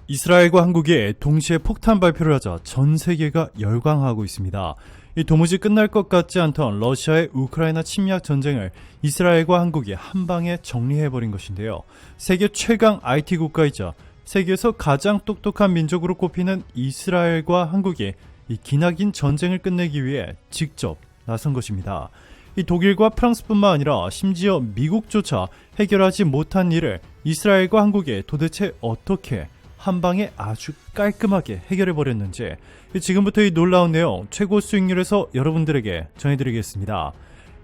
이스라엘과 한국이 동시에 폭탄 발표를 하자 전 세계가 열광하고 있습니다. 이 도무지 끝날 것 같지 않던 러시아의 우크라이나 침략 전쟁을 이스라엘과 한국이 한 방에 정리해버린 것인데요. 세계 최강 IT 국가이자 세계에서 가장 똑똑한 민족으로 꼽히는 이스라엘과 한국이 이 기나긴 전쟁을 끝내기 위해 직접 나선 것입니다. 이 독일과 프랑스뿐만 아니라 심지어 미국조차 해결하지 못한 일을 이스라엘과 한국이 도대체 어떻게 한 방에 아주 깔끔하게 해결해버렸는지 지금부터 이 놀라운 내용 최고 수익률에서 여러분들에게 전해드리겠습니다.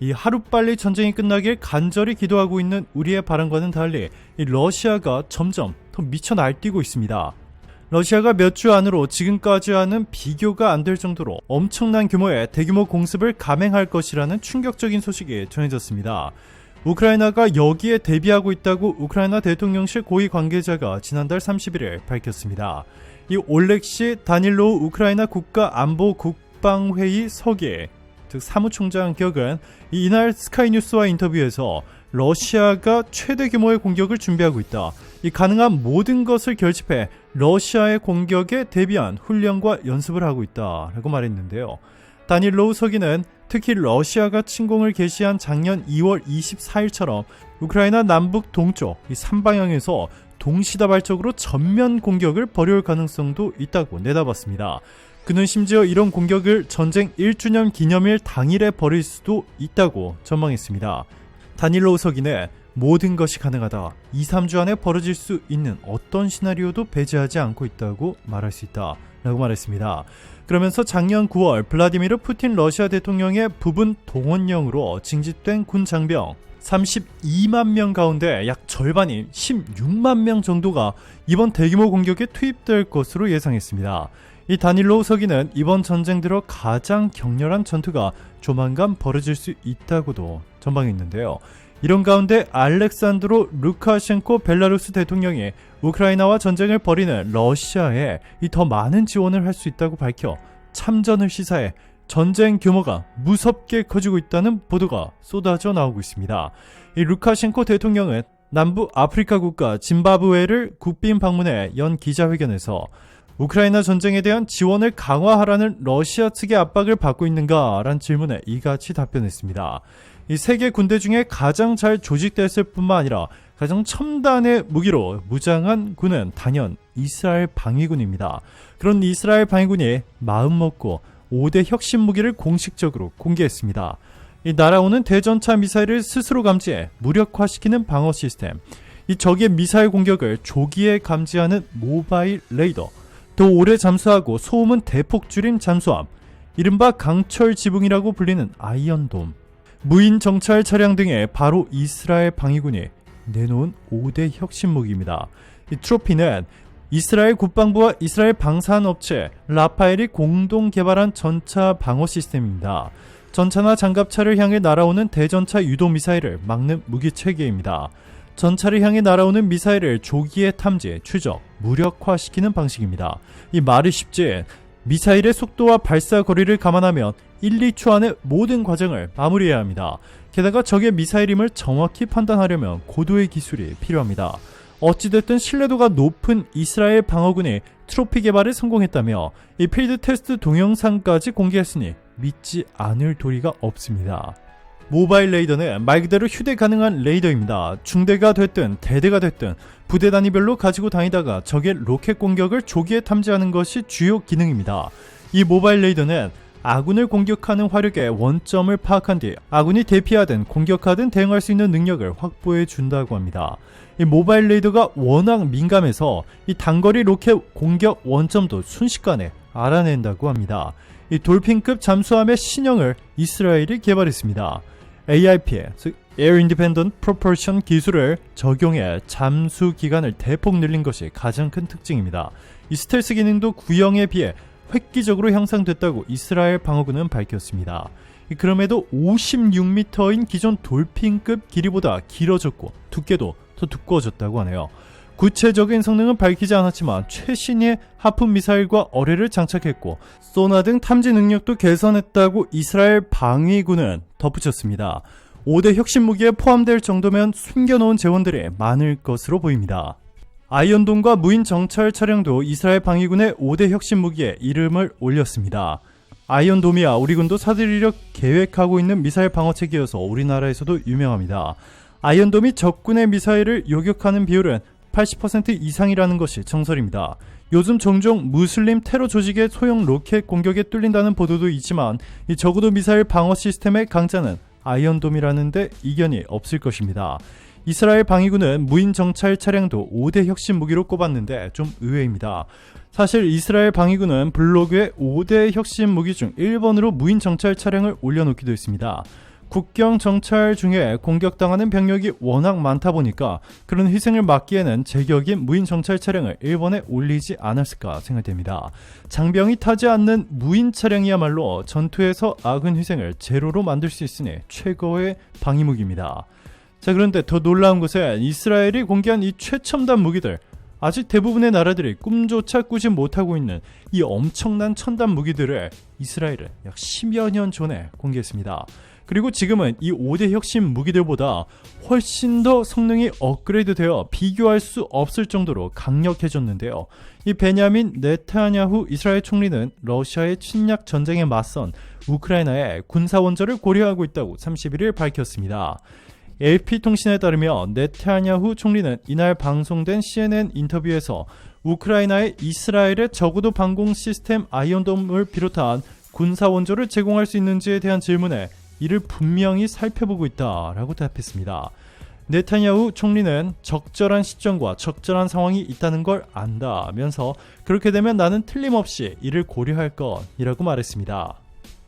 이 하루빨리 전쟁이 끝나길 간절히 기도하고 있는 우리의 바람과는 달리 이 러시아가 점점 더 미쳐 날뛰고 있습니다. 러시아가 몇 주 안으로 지금까지와는 비교가 안 될 정도로 엄청난 규모의 대규모 공습을 감행할 것이라는 충격적인 소식이 전해졌습니다. 우크라이나가 여기에 대비하고 있다고 우크라이나 대통령실 고위 관계자가 지난달 31일 밝혔습니다. 이 올렉시 다닐로우 우크라이나 국가안보국방회의 서기, 즉 사무총장 격은 이날 스카이뉴스와 인터뷰에서 러시아가 최대 규모의 공격을 준비하고 있다. 이 가능한 모든 것을 결집해 러시아의 공격에 대비한 훈련과 연습을 하고 있다라고 말했는데요. 다닐로우 서기는 특히 러시아가 침공을 개시한 작년 2월 24일처럼 우크라이나 남북 동쪽 이 3방향에서 동시다발적으로 전면 공격을 벌여올 가능성도 있다고 내다봤습니다. 그는 심지어 이런 공격을 전쟁 1주년 기념일 당일에 벌일 수도 있다고 전망했습니다. 다닐로우 서기는 모든 것이 가능하다. 2-3주 안에 벌어질 수 있는 어떤 시나리오도 배제하지 않고 있다고 말할 수 있다 라고 말했습니다. 그러면서 작년 9월 블라디미르 푸틴 러시아 대통령의 부분 동원령으로 징집된 군 장병 32만 명 가운데 약 절반인 16만 명 정도가 이번 대규모 공격에 투입될 것으로 예상했습니다. 이 다닐로우 서기는 이번 전쟁 들어 가장 격렬한 전투가 조만간 벌어질 수 있다고도 전망했는데요. 이런 가운데 알렉산드로 루카셴코 벨라루스 대통령이 우크라이나와 전쟁을 벌이는 러시아에 더 많은 지원을 할 수 있다고 밝혀 참전을 시사해 전쟁 규모가 무섭게 커지고 있다는 보도가 쏟아져 나오고 있습니다. 이 루카셴코 대통령은 남부 아프리카 국가 짐바브웨를 국빈 방문해 연 기자회견에서 우크라이나 전쟁에 대한 지원을 강화하라는 러시아 측의 압박을 받고 있는가라는 질문에 이같이 답변했습니다. 이 세계 군대 중에 가장 잘 조직됐을 뿐만 아니라 가장 첨단의 무기로 무장한 군은 단연 이스라엘 방위군입니다. 그런 이스라엘 방위군이 마음먹고 5대 혁신 무기를 공식적으로 공개했습니다. 이 날아오는 대전차 미사일을 스스로 감지해 무력화시키는 방어 시스템, 이 적의 미사일 공격을 조기에 감지하는 모바일 레이더, 더 오래 잠수하고 소음은 대폭 줄인 잠수함, 이른바 강철 지붕이라고 불리는 아이언돔, 무인 정찰 차량 등에 바로 이스라엘 방위군이 내놓은 5대 혁신 무기입니다. 이 트로피는 이스라엘 국방부와 이스라엘 방산업체 라파엘이 공동 개발한 전차 방어 시스템입니다. 전차나 장갑차를 향해 날아오는 대전차 유도 미사일을 막는 무기 체계입니다. 전차를 향해 날아오는 미사일을 조기에 탐지, 추적, 무력화시키는 방식입니다. 이 말이 쉽지 미사일의 속도와 발사 거리를 감안하면 1-2초 안에 모든 과정을 마무리해야 합니다. 게다가 적의 미사일임을 정확히 판단하려면 고도의 기술이 필요합니다. 어찌됐든 신뢰도가 높은 이스라엘 방어군이 트로피 개발에 성공했다며 이 필드 테스트 동영상까지 공개했으니 믿지 않을 도리가 없습니다. 모바일 레이더는 말 그대로 휴대 가능한 레이더입니다. 중대가 됐든 대대가 됐든 부대 단위별로 가지고 다니다가 적의 로켓 공격을 조기에 탐지하는 것이 주요 기능입니다. 이 모바일 레이더는 아군을 공격하는 화력의 원점을 파악한 뒤 아군이 대피하든 공격하든 대응할 수 있는 능력을 확보해 준다고 합니다. 이 모바일 레이더가 워낙 민감해서 이 단거리 로켓 공격 원점도 순식간에 알아낸다고 합니다. 이 돌핀급 잠수함의 신형을 이스라엘이 개발했습니다. AIP, 즉 Air Independent Propulsion 기술을 적용해 잠수 기간을 대폭 늘린 것이 가장 큰 특징입니다. 이 스텔스 기능도 구형에 비해 획기적으로 향상됐다고 이스라엘 방어군은 밝혔습니다. 그럼에도 56m인 기존 돌핀급 길이보다 길어졌고 두께도 더 두꺼워졌다고 하네요. 구체적인 성능은 밝히지 않았지만 최신의 하프 미사일과 어뢰를 장착했고 소나 등 탐지 능력도 개선했다고 이스라엘 방위군은 덧붙였습니다. 5대 혁신 무기에 포함될 정도면 숨겨놓은 재원들이 많을 것으로 보입니다. 아이언돔과 무인 정찰 차량도 이스라엘 방위군의 5대 혁신 무기에 이름을 올렸습니다. 아이언돔이야 우리 군도 사들이려 계획하고 있는 미사일 방어체계여서 우리나라에서도 유명합니다. 아이언돔이 적군의 미사일을 요격하는 비율은 80% 이상이라는 것이 정설입니다. 요즘 종종 무슬림 테러 조직의 소형 로켓 공격에 뚫린다는 보도도 있지만 적어도 미사일 방어 시스템의 강자는 아이언돔이라는데 이견이 없을 것입니다. 이스라엘 방위군은 무인 정찰 차량도 5대 혁신 무기로 꼽았는데 좀 의외입니다. 사실 이스라엘 방위군은 블로그에 5대 혁신 무기 중 1번으로 무인 정찰 차량을 올려놓기도 했습니다. 국경 정찰 중에 공격당하는 병력이 워낙 많다 보니까 그런 희생을 막기에는 제격인 무인 정찰 차량을 1번에 올리지 않았을까 생각됩니다. 장병이 타지 않는 무인 차량이야말로 전투에서 아군 희생을 제로로 만들 수 있으니 최고의 방위무기입니다. 자, 그런데 더 놀라운 것은 이스라엘이 공개한 이 최첨단 무기들, 아직 대부분의 나라들이 꿈조차 꾸지 못하고 있는 이 엄청난 첨단 무기들을 이스라엘은 약 10여 년 전에 공개했습니다. 그리고 지금은 이 5대 혁신 무기들보다 훨씬 더 성능이 업그레이드되어 비교할 수 없을 정도로 강력해졌는데요. 이 베냐민 네타냐후 이스라엘 총리는 러시아의 침략 전쟁에 맞선 우크라이나의 군사원조를 고려하고 있다고 31일 밝혔습니다. AP통신에 따르면 네타냐후 총리는 이날 방송된 CNN 인터뷰에서 우크라이나에 이스라엘의 적어도 방공 시스템 아이언돔을 비롯한 군사원조를 제공할 수 있는지에 대한 질문에 이를 분명히 살펴보고 있다라고 답했습니다. 네타냐후 총리는 적절한 시점과 적절한 상황이 있다는 걸 안다면서 그렇게 되면 나는 틀림없이 이를 고려할 것이라고 말했습니다.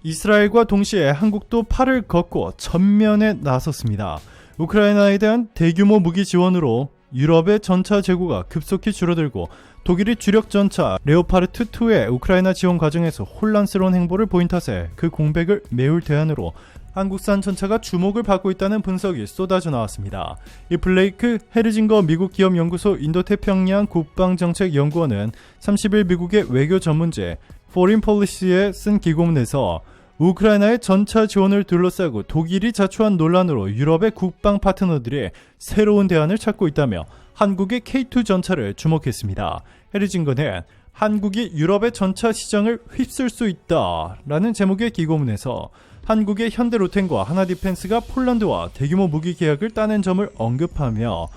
이스라엘과 동시에 한국도 팔을 걷고 전면에 나섰습니다. 우크라이나에 대한 대규모 무기 지원으로 유럽의 전차 재고가 급속히 줄어들고 독일이 주력 전차 레오파르트2의 우크라이나 지원 과정에서 혼란스러운 행보를 보인 탓에 그 공백을 메울 대안으로 한국산 전차가 주목을 받고 있다는 분석이 쏟아져 나왔습니다. 이 블레이크 헤르징거 미국 기업 연구소 인도태평양 국방정책연구원은 30일 미국의 외교 전문지 Foreign Policy에 쓴 기고문에서 우크라이나의 전차 지원을 둘러싸고 독일이 자초한 논란으로 유럽의 국방 파트너들이 새로운 대안을 찾고 있다며 한국의 K2 전차를 주목했습니다. 헤르징거는 한국이 유럽의 전차 시장을 휩쓸 수 있다라는 제목의 기고문에서 한국의 현대로템과 하나디펜스가 폴란드와 대규모 무기 계약을 따낸 점을 언급하며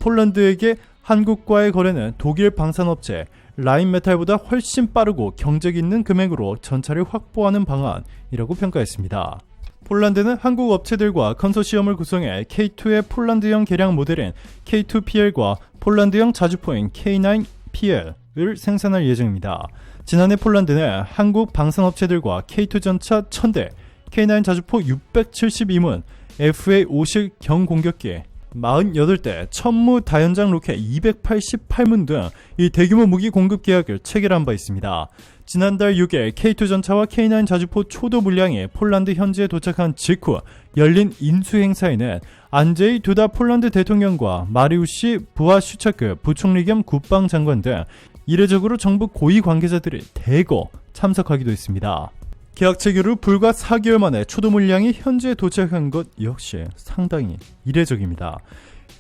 폴란드에게 한국과의 거래는 독일 방산업체 라인메탈보다 훨씬 빠르고 경쟁 있는 금액으로 전차를 확보하는 방안이라고 평가했습니다. 폴란드는 한국 업체들과 컨소시엄을 구성해 K2의 폴란드형 개량 모델인 K2PL과 폴란드형 자주포인 K9PL을 생산할 예정입니다. 지난해 폴란드는 한국 방산업체들과 K2 전차 1000대, K9 자주포 672문, FA-50 경공격기 48대, 천무 다연장 로켓 288문 등 이 대규모 무기 공급 계약을 체결한 바 있습니다. 지난달 6일 K2 전차와 K9 자주포 초도 물량이 폴란드 현지에 도착한 직후 열린 인수 행사에는 안제이 두다 폴란드 대통령과 마리우시 부아슈차크 부총리 겸 국방장관 등 이례적으로 정부 고위 관계자들이 대거 참석하기도 했습니다. 계약 체결 후 불과 4개월 만에 초도 물량이 현지에 도착한 것 역시 상당히 이례적입니다.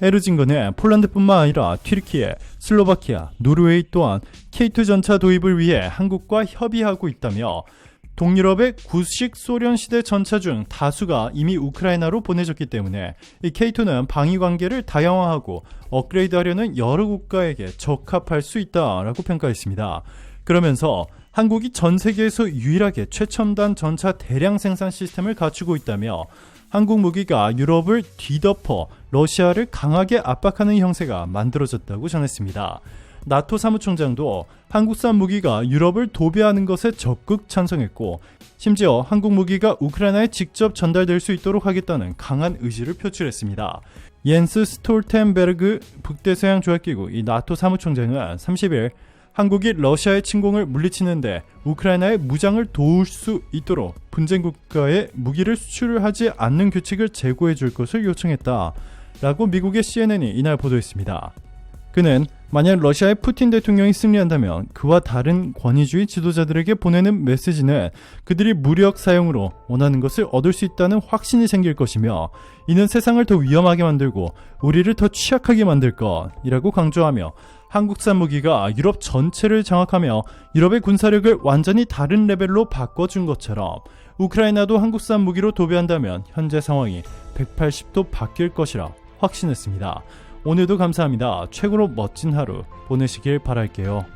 헤르징거는 폴란드뿐만 아니라 튀르키예, 슬로바키아, 노르웨이 또한 K2 전차 도입을 위해 한국과 협의하고 있다며 동유럽의 구식 소련 시대 전차 중 다수가 이미 우크라이나로 보내졌기 때문에 이 K2는 방위 관계를 다양화하고 업그레이드하려는 여러 국가에게 적합할 수 있다라고 평가했습니다. 그러면서 한국이 전 세계에서 유일하게 최첨단 전차 대량 생산 시스템을 갖추고 있다며 한국 무기가 유럽을 뒤덮어 러시아를 강하게 압박하는 형세가 만들어졌다고 전했습니다. 나토 사무총장도 한국산 무기가 유럽을 도배하는 것에 적극 찬성했고 심지어 한국 무기가 우크라이나에 직접 전달될 수 있도록 하겠다는 강한 의지를 표출했습니다. 옌스 스톨텐베르그 북대서양조약기구 이 나토 사무총장은 30일 한국이 러시아의 침공을 물리치는데 우크라이나의 무장을 도울 수 있도록 분쟁 국가에 무기를 수출하지 않는 규칙을 제고해 줄 것을 요청했다라고 미국의 CNN이 이날 보도했습니다. 그는 만약 러시아의 푸틴 대통령이 승리한다면 그와 다른 권위주의 지도자들에게 보내는 메시지는 그들이 무력 사용으로 원하는 것을 얻을 수 있다는 확신이 생길 것이며 이는 세상을 더 위험하게 만들고 우리를 더 취약하게 만들 것이라고 강조하며 한국산 무기가 유럽 전체를 장악하며 유럽의 군사력을 완전히 다른 레벨로 바꿔준 것처럼 우크라이나도 한국산 무기로 도배한다면 현재 상황이 180도 바뀔 것이라 확신했습니다. 오늘도 감사합니다. 최고로 멋진 하루 보내시길 바랄게요.